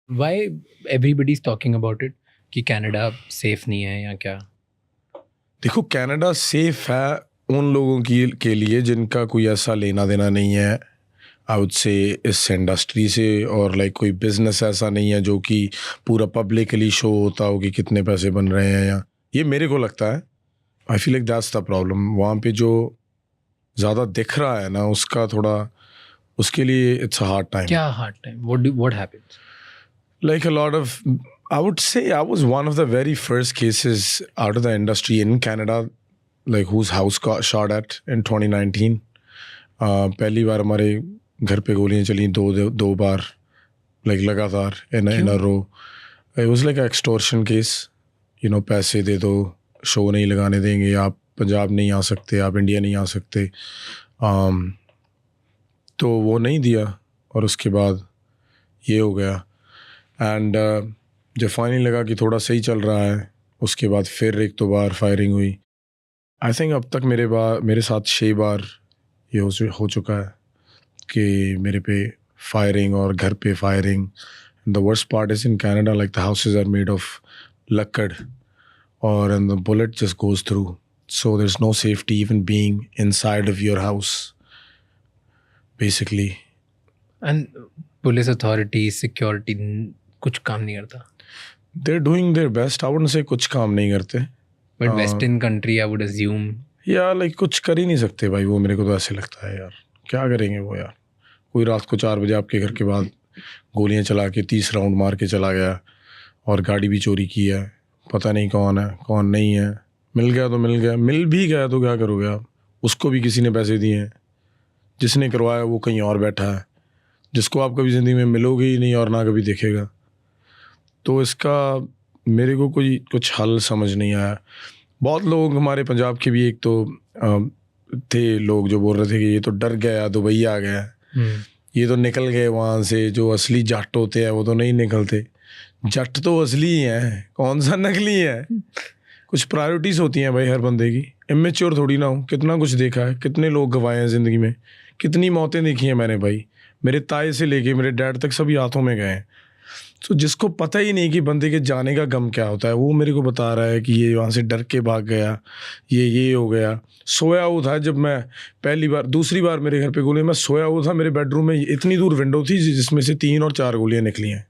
Why everybody's talking about it कि Canada safe नहीं है या क्या? देखो, कनाडा सेफ है उन लोगों की के लिए जिनका कोई ऐसा लेना देना नहीं है आई वुड से इस इंडस्ट्री से, और लाइक कोई बिजनेस ऐसा नहीं है जो कि पूरा पब्लिकली शो होता हो कि कितने पैसे बन रहे हैं। या ये मेरे को लगता है, I feel like that's the problem. वहाँ पे जो ज़्यादा दिख रहा है ना, उसका थोड़ा, उसके लिए इट्स अ हार्ड टाइम। क्या hard time? What happens? Like a lot of, I would say I was one of the very first cases out of the industry in Canada, like whose house got shot at in 2019. पहली बार हमारे घर पे गोलियां चली दो बार, like लगातार in a row. It was like an extortion case. पैसे दे दो, शो नहीं लगाने देंगे, आप पंजाब नहीं आ सकते, आप इंडिया नहीं आ सकते। तो वो नहीं दिया और उसके बाद ये हो गया। एंड जब फाइनली लगा कि थोड़ा सही चल रहा है, उसके बाद फिर एक दो बार फायरिंग हुई। आई थिंक अब तक मेरे साथ 6 बार ये हो चुका है कि मेरे पे फायरिंग और घर पे firing. The worst part is in Canada, like the houses are made of लक्कड़ और and the bullet just goes through, so there is no safety even being inside of your house basically. And police authority security कुछ काम नहीं करता? They're doing their best. I wouldn't say कुछ काम नहीं करते, but western country I would assume. या like कुछ कर ही नहीं सकते भाई। वो मेरे को तो ऐसे लगता है यार, क्या करेंगे वो यार। कोई रात को 4 बजे आपके घर के बाद गोलियां चला के 30 राउंड मार के चला गया और गाड़ी भी चोरी की है, पता नहीं कौन है कौन नहीं है। मिल गया तो मिल गया, मिल भी गया तो क्या करोगे आप। उसको भी किसी ने पैसे दिए हैं, जिसने करवाया वो कहीं और बैठा है, जिसको आप कभी ज़िंदगी में मिलोगे ही नहीं और ना कभी देखेगा। तो इसका मेरे को कुछ हल समझ नहीं आया। बहुत लोग हमारे पंजाब के भी एक तो थे लोग जो बोल रहे थे कि ये तो डर गया, दुबई आ गया, ये तो निकल गए वहाँ से। जो असली जट होते हैं वो तो नहीं निकलते, जट तो असली ही हैं, कौन सा नकली है। कुछ प्रायोरिटीज़ होती हैं भाई हर बंदे की, इमेच्योर थोड़ी ना हो। कितना कुछ देखा है, कितने लोग गंवाए हैं ज़िंदगी में, कितनी मौतें देखी हैं मैंने भाई। मेरे ताए से लेके मेरे डैड तक सभी हाथों में गए हैं। तो जिसको पता ही नहीं कि बंदे के जाने का गम क्या होता है, वो मेरे को बता रहा है कि ये वहाँ से डर के भाग गया, ये हो गया। सोया हुआ था जब मैं पहली बार, दूसरी बार मेरे घर पे गोली, मैं सोया हुआ था मेरे बेडरूम में, इतनी दूर विंडो थी जिसमें से 3 और 4 गोलियाँ निकली हैं।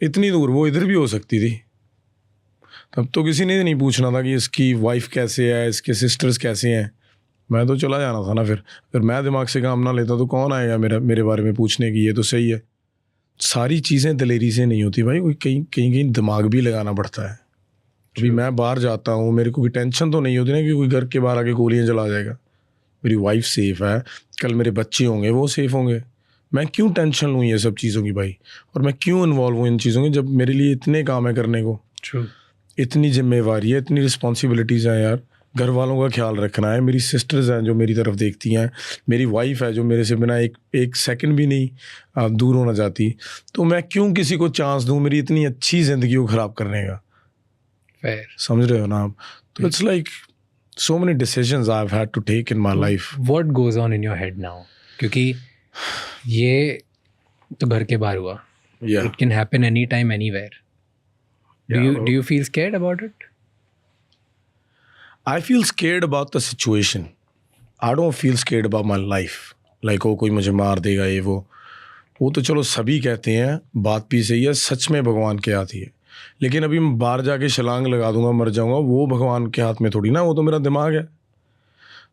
इतनी दूर, वो इधर भी हो सकती थी। तब तो किसी ने नहीं पूछना था कि इसकी वाइफ कैसे है, इसके सिस्टर्स कैसे हैं। मैं तो चला जाना था ना। फिर अगर मैं दिमाग से काम ना लेता तो कौन आएगा मेरे बारे में पूछने की। ये तो सही है, सारी चीज़ें दलेरी से नहीं होती भाई, कोई कहीं दिमाग भी लगाना पड़ता है। अभी मैं बाहर जाता हूँ, मेरे को कोई टेंशन तो नहीं होती ना कि कोई घर के बाहर आके गोलियाँ चला जाएगा। मेरी वाइफ सेफ़ है, कल मेरे बच्चे होंगे वो सेफ़ होंगे। मैं क्यों टेंशन लूँ ये सब चीज़ों की भाई, और मैं क्यों इन्वॉल्व हूँ इन चीज़ों की जब मेरे लिए इतने काम है करने को। इतनी जिम्मेवारी है, इतनी रिस्पॉन्सिबिलिटीज़ हैं यार। घर वालों का ख्याल रखना है, मेरी सिस्टर्स हैं जो मेरी तरफ देखती हैं, मेरी वाइफ है जो मेरे से बिना एक सेकंड भी नहीं दूर होना चाहती। तो मैं क्यों किसी को चांस दूं मेरी इतनी अच्छी ज़िंदगी को ख़राब करने का। Fair. समझ रहे हो ना आप। तो it's like so many decisions I have had to take in my life. What goes on in your head now? क्योंकि ये तो घर के बाहर हुआ। Yeah. It can happen anytime, anywhere. Do you feel scared about it? I feel scared about the situation. I don't feel scared about my life. Like वो कोई मुझे मार देगा, ये वो तो चलो सभी कहते हैं, बात भी सही है, सच में भगवान के हाथ ही है। लेकिन अभी मैं बाहर जाके छलांग लगा दूंगा, मर जाऊंगा, वो भगवान के हाथ में थोड़ी ना, वो तो मेरा दिमाग है।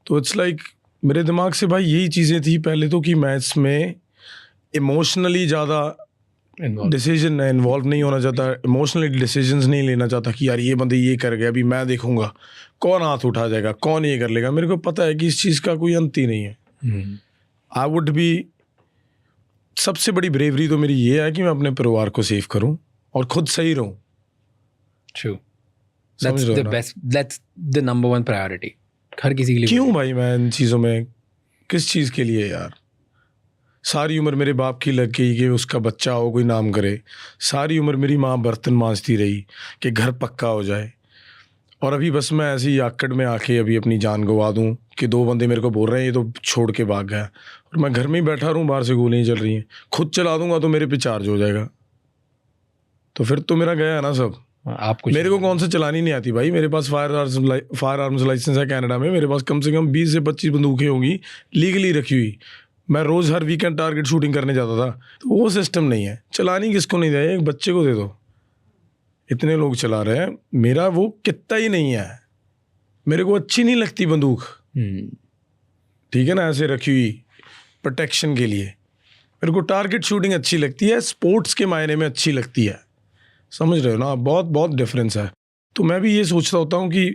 तो इट्स लाइक मेरे दिमाग से भाई यही चीज़ें थी पहले तो कि मैं इसमें इमोशनली ज़्यादा डिसीजन इन्वॉल्व नहीं होना चाहता, इमोशनली डिसीजंस नहीं लेना चाहता कि यार ये बंदे ये कर गए, अभी मैं देखूंगा कौन हाथ उठा जाएगा, कौन ये कर लेगा। मेरे को पता है कि इस चीज़ का कोई अंत ही नहीं है। आई वुड बी, सबसे बड़ी ब्रेवरी तो मेरी ये है कि मैं अपने परिवार को सेव करूं और खुद सही रहूं। True. That's the number one priority. हर किसी के लिए। क्यों भाई मैं इन चीज़ों में, किस चीज़ के लिए यार। सारी उम्र मेरे बाप की लग गई कि उसका बच्चा हो, कोई नाम करे। सारी उम्र मेरी माँ बर्तन मांजती रही कि घर पक्का हो जाए, और अभी बस मैं ऐसे ही आकड़ में आके अभी अपनी जान गवा दूं कि 2 बंदे मेरे को बोल रहे हैं ये तो छोड़ के भाग गया, और मैं घर में ही बैठा रहूं, बाहर से गोलियां चल रही हैं। खुद चला दूंगा तो मेरे पे चार्ज हो जाएगा। तो फिर तो मेरा गया ना सब। आप कुछ मेरे को कौन सा चलानी नहीं आती भाई, मेरे पास फायर आर्म्स लाइसेंस है कनाडा में, मेरे पास कम से कम 20 से 25 बंदूकें होंगी लीगली रखी हुई। मैं रोज़ हर वीकेंड टारगेट शूटिंग करने जाता था। तो वो सिस्टम नहीं है। चलानी किसको नहीं दे, एक बच्चे को दे दो, इतने लोग चला रहे हैं, मेरा वो कितना ही नहीं है। मेरे को अच्छी नहीं लगती बंदूक, ठीक है ना, ऐसे रखी हुई प्रोटेक्शन के लिए। मेरे को टारगेट शूटिंग अच्छी लगती है, स्पोर्ट्स के मायने में अच्छी लगती है, समझ रहे हो ना, बहुत बहुत डिफरेंस है। तो मैं भी ये सोचता होता हूँ कि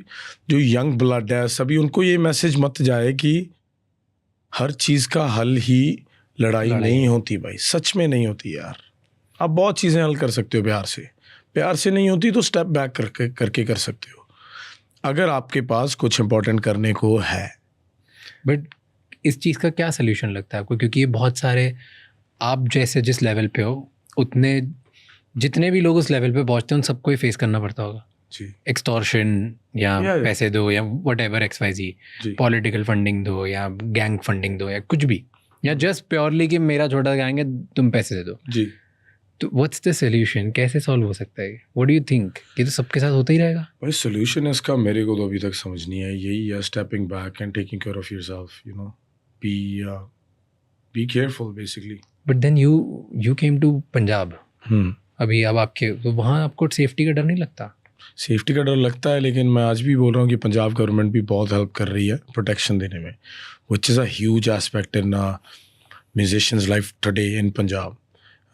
जो यंग ब्लड है सभी, उनको ये मैसेज मत जाए कि हर चीज़ का हल ही लड़ाई नहीं होती भाई, सच में नहीं होती यार। आप बहुत चीज़ें हल कर सकते हो प्यार से नहीं होती तो स्टेप बैक करके कर सकते हो, अगर आपके पास कुछ इंपॉर्टेंट करने को है। बट इस चीज़ का क्या सोल्यूशन लगता है आपको? क्योंकि ये बहुत सारे, आप जैसे जिस लेवल पे हो उतने जितने भी लोग उस लेवल पे पहुंचते हैं उन सबको ही फेस करना पड़ता होगा जी। एक्सटॉर्शन या पैसे दो या व्हाटएवर XYZ, पॉलिटिकल फंडिंग दो या गैंग फंडिंग दो या कुछ भी, या जस्ट प्योरली कि मेरा छोटा गैंग है तुम पैसे दे दो जी। तो व्हाट्स द सोल्यूशन? कैसे सॉल्व हो सकता है? What do you think? कि तो सबके साथ होता ही रहेगा? भाई सोल्यूशन इसका मेरे को तो अभी तक समझ नहीं है, यही है stepping back and taking care of yourself, you know, be careful basically. But then you came to Punjab अभी, अब आपके तो वहाँ आपको सेफ्टी का डर नहीं लगता? सेफ्टी का डर लगता है, लेकिन मैं आज भी बोल रहा हूँ कि पंजाब गवर्नमेंट भी बहुत हेल्प कर रही है प्रोटेक्शन देने में, which is a huge aspect in musicians life today in Punjab,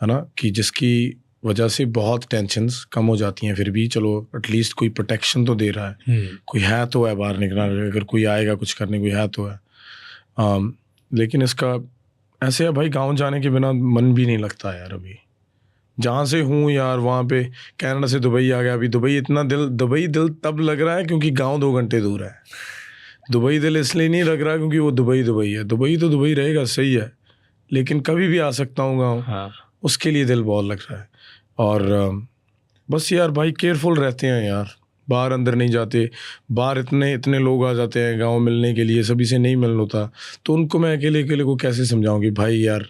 है ना, कि जिसकी वजह से बहुत टेंशन्स कम हो जाती हैं। फिर भी चलो एटलीस्ट कोई प्रोटेक्शन तो दे रहा है, कोई है तो है बाहर निकलना, अगर कोई आएगा कुछ करने कोई है तो है। लेकिन इसका ऐसे है भाई, गाँव जाने के बिना मन भी नहीं लगता यार। अभी जहाँ से हूँ यार, वहाँ पे कनाडा से दुबई आ गया, अभी दुबई दिल तब लग रहा है क्योंकि गांव 2 घंटे दूर है। दुबई दिल इसलिए नहीं लग रहा क्योंकि वो दुबई है, दुबई तो दुबई रहेगा, सही है, लेकिन कभी भी आ सकता हूँ गाँव। हाँ। उसके लिए दिल बहुत लग रहा है। और बस यार भाई केयरफुल रहते हैं यार, बाहर अंदर नहीं जाते। बाहर इतने लोग आ जाते हैं गाँव मिलने के लिए, सभी से नहीं मिल होता, तो उनको मैं अकेले को कैसे समझाऊँ कि भाई यार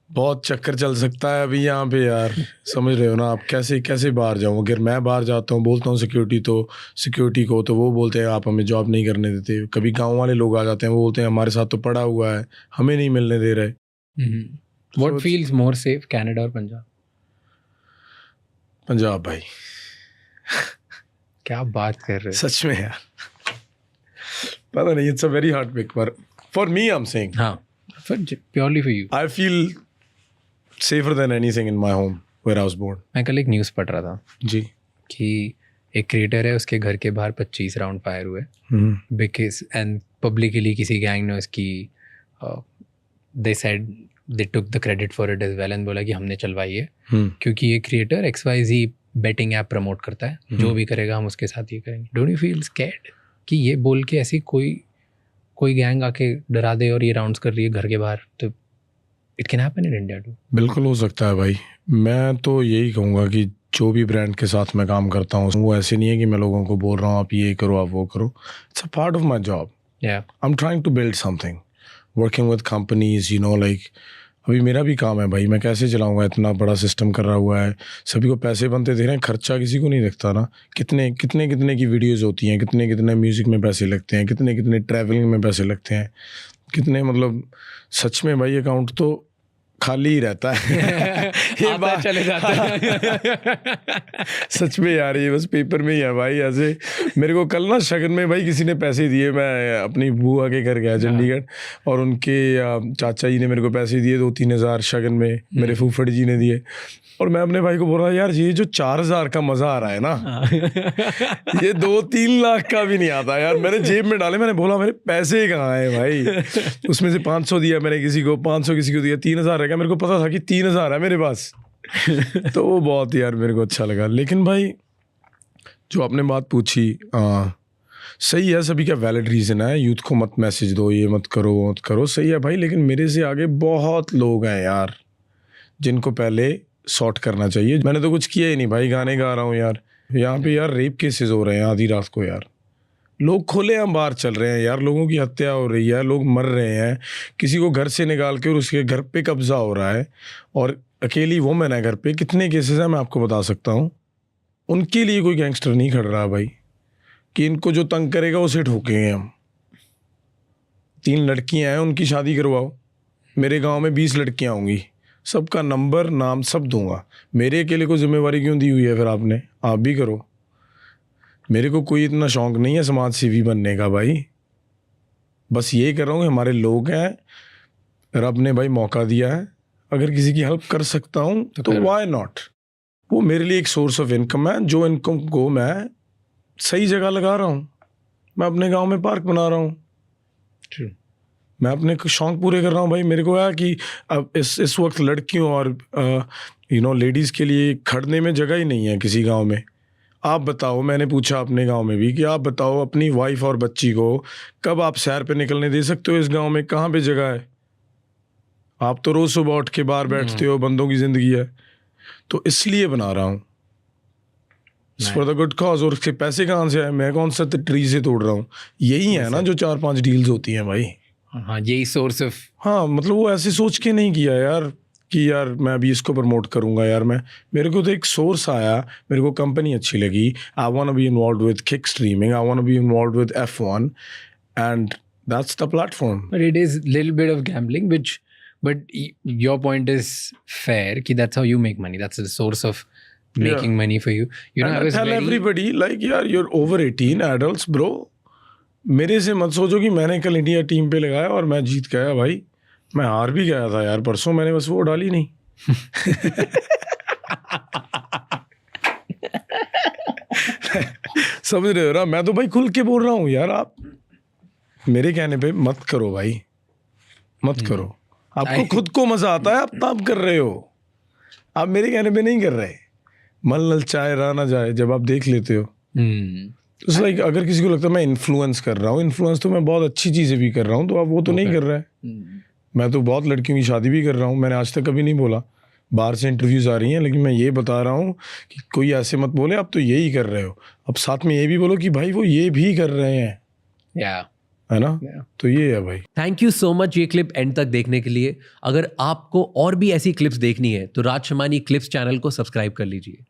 बहुत चक्कर चल सकता है अभी यहाँ पे यार, समझ रहे हो ना आप, कैसे बाहर जाऊँ। अगर मैं बाहर जाता हूँ, बोलता हूँ सिक्योरिटी को, तो वो बोलते हैं आप हमें जॉब नहीं करने देते। कभी गांव वाले लोग आ जाते हैं, वो बोलते हैं हमारे साथ तो पड़ा हुआ है, हमें नहीं मिलने दे रहे। What feels more safe, Canada और पंजाब? पंजाब भाई। क्या बात कर रहे हो, सच में यार, पता नहीं, it's a very hard pick, पर for me I am saying, हाँ, purely for you, I feel safer than anything in my home where I was born. मैं कल एक न्यूज़ पढ़ रहा था जी कि एक क्रिएटर है, उसके घर के बाहर 25 राउंड फायर हुए बिकॉज एंड पब्लिकली किसी गैंग ने उसकी they said they took the credit for it as well and बोला कि हमने चलवाई है क्योंकि ये creator XYZ betting app promote करता है, जो भी करेगा हम उसके साथ ये करेंगे। डोंट यू फील स्कैर्ड कि ये बोल के ऐसी कोई गैंग आके डरा दे और ये राउंड्स कर रही है घर के बाहर? तो it can happen in India too. बिल्कुल हो सकता है भाई। मैं तो यही कहूँगा कि जो भी ब्रांड के साथ मैं काम करता हूँ वो ऐसे नहीं है कि मैं लोगों को बोल रहा हूँ आप ये करो आप वो करो। It's a part of my job. I am trying to build something, working with companies, you know, like अभी मेरा भी काम है भाई, मैं कैसे चलाऊंगा, इतना बड़ा सिस्टम कर रहा हुआ है, सभी को पैसे बनते दे रहे हैं, खर्चा किसी को नहीं दिखता ना। कितने की वीडियोज़ होती हैं, कितने म्यूज़िक में पैसे लगते हैं, कितने ट्रैवलिंग में पैसे लगते हैं, कितने, मतलब सच में भाई अकाउंट तो खाली ही रहता है। ये बात चले जाता है। सच में यार, ये बस पेपर में ही है भाई। ऐसे मेरे को कल ना शगन में भाई किसी ने पैसे दिए, मैं अपनी बुआ के घर गया चंडीगढ़, और उनके चाचा जी ने मेरे को पैसे दिए 2-3 हज़ार शगन में, मेरे फूफड़ जी ने दिए। और मैं अपने भाई को बोल रहा यार ये जो 4,000 का मज़ा आ रहा है ना, ये 2-3 लाख का भी नहीं आता यार। मैंने जेब में डाले, मैंने बोला मेरे पैसे कहाँ हैं भाई। उसमें से 500 दिया मैंने किसी को, 500 किसी को दिया, 3,000 रह गया। मेरे को पता था कि 3,000 है मेरे पास। तो वो बहुत यार मेरे को अच्छा लगा। लेकिन भाई जो आपने बात पूछी, सही है, सभी का वैलिड रीज़न है, यूथ को मत मैसेज दो, ये मत करो वो मत करो, सही है भाई। लेकिन मेरे से आगे बहुत लोग हैं यार जिनको पहले सॉर्ट करना चाहिए। मैंने तो कुछ किया ही नहीं भाई, गाने गा रहा हूँ यार। यहाँ पे यार रेप केसेस हो रहे हैं आधी रात को यार, लोग खुले हम बाहर चल रहे हैं यार, लोगों की हत्या हो रही है, लोग मर रहे हैं, किसी को घर से निकाल के और उसके घर पे कब्जा हो रहा है। और अकेली वुमेन है घर पे, कितने केसेस हैं मैं आपको बता सकता हूँ। उनके लिए कोई गैंगस्टर नहीं खड़ रहा भाई कि इनको जो तंग करेगा उसे ठोकेंगे हम। 3 लड़कियां हैं, उनकी शादी करवाओ। मेरे गांव में 20 लड़कियां होंगी, सबका नंबर नाम सब दूंगा। मेरे अकेले को जिम्मेवारी क्यों दी हुई है फिर आपने? आप भी करो। मेरे को कोई इतना शौक नहीं है समाज सेवी बनने का भाई, बस ये कर रहा हूँ कि हमारे लोग हैं, रब ने भाई मौका दिया है, अगर किसी की हेल्प कर सकता हूँ तो व्हाई नॉट। वो मेरे लिए एक सोर्स ऑफ इनकम है, जो इनकम को मैं सही जगह लगा रहा हूँ। मैं अपने गांव में पार्क बना रहा हूँ, मैं अपने शौक पूरे कर रहा हूँ भाई। मेरे को है कि अब इस वक्त लड़कियों और लेडीज़ के लिए खड़ने में जगह ही नहीं है किसी गांव में। आप बताओ, मैंने पूछा अपने गांव में भी कि आप बताओ अपनी वाइफ और बच्ची को कब आप सैर पे निकलने दे सकते हो इस गांव में? कहाँ पे जगह है? आप तो रोज़ सुबह उठ के बाहर बैठते हो, बंदों की ज़िंदगी है। तो इसलिए बना रहा हूँ, फॉर द गुड कॉज। और उसके पैसे कहाँ से आए? मैं कौन सा ट्री से तोड़ रहा हूँ? यही है ना जो 4-5 डील्स होती हैं भाई। हाँ, यही सोर्स ऑफ। हाँ, मतलब वो ऐसे सोच के नहीं किया यार कि यार मैं अभी इसको प्रमोट करूंगा यार। मेरे को तो एक सोर्स आया, मेरे को कंपनी अच्छी लगी, I want to be involved with kick streaming, I want to be involved with F1 and that's the platform. But it is little bit of gambling, but your point is fair कि that's how you make money. That's the source of making money for you. You know, and I tell everybody like यार you're over 18 adults bro। मेरे से मत सोचो कि मैंने कल India team पे लगाया और मैं जीत गया भाई। मैं हार भी गया था यार परसों, मैंने बस वो डाली नहीं। समझ रहे हो ना? मैं तो भाई खुल के बोल रहा हूँ यार, आप मेरे कहने पे मत करो भाई, मत करो। आपको खुद को मजा आता है, आप तब कर रहे हो, आप मेरे कहने पे नहीं कर रहे। मन ललचाए रहा ना जाए, जब आप देख लेते हो। तो लाइक अगर किसी को लगता है मैं इन्फ्लुएंस कर रहा हूँ, इन्फ्लुएंस तो मैं बहुत अच्छी चीज़ें भी कर रहा हूँ, तो आप वो तो नहीं कर रहा है। मैं तो बहुत लड़कियों की शादी भी कर रहा हूँ, मैंने आज तक कभी नहीं बोला। बाहर से इंटरव्यूज़ आ रही हैं, लेकिन मैं ये बता रहा हूँ कि कोई ऐसे मत बोले आप तो यही कर रहे हो। अब साथ में ये भी बोलो कि भाई वो ये भी कर रहे हैं, है ना? तो ये है भाई। थैंक यू सो मच ये क्लिप एंड तक देखने के लिए। अगर आपको और भी ऐसी क्लिप्स देखनी है तो राज शमानी क्लिप्स चैनल को सब्सक्राइब कर लीजिए।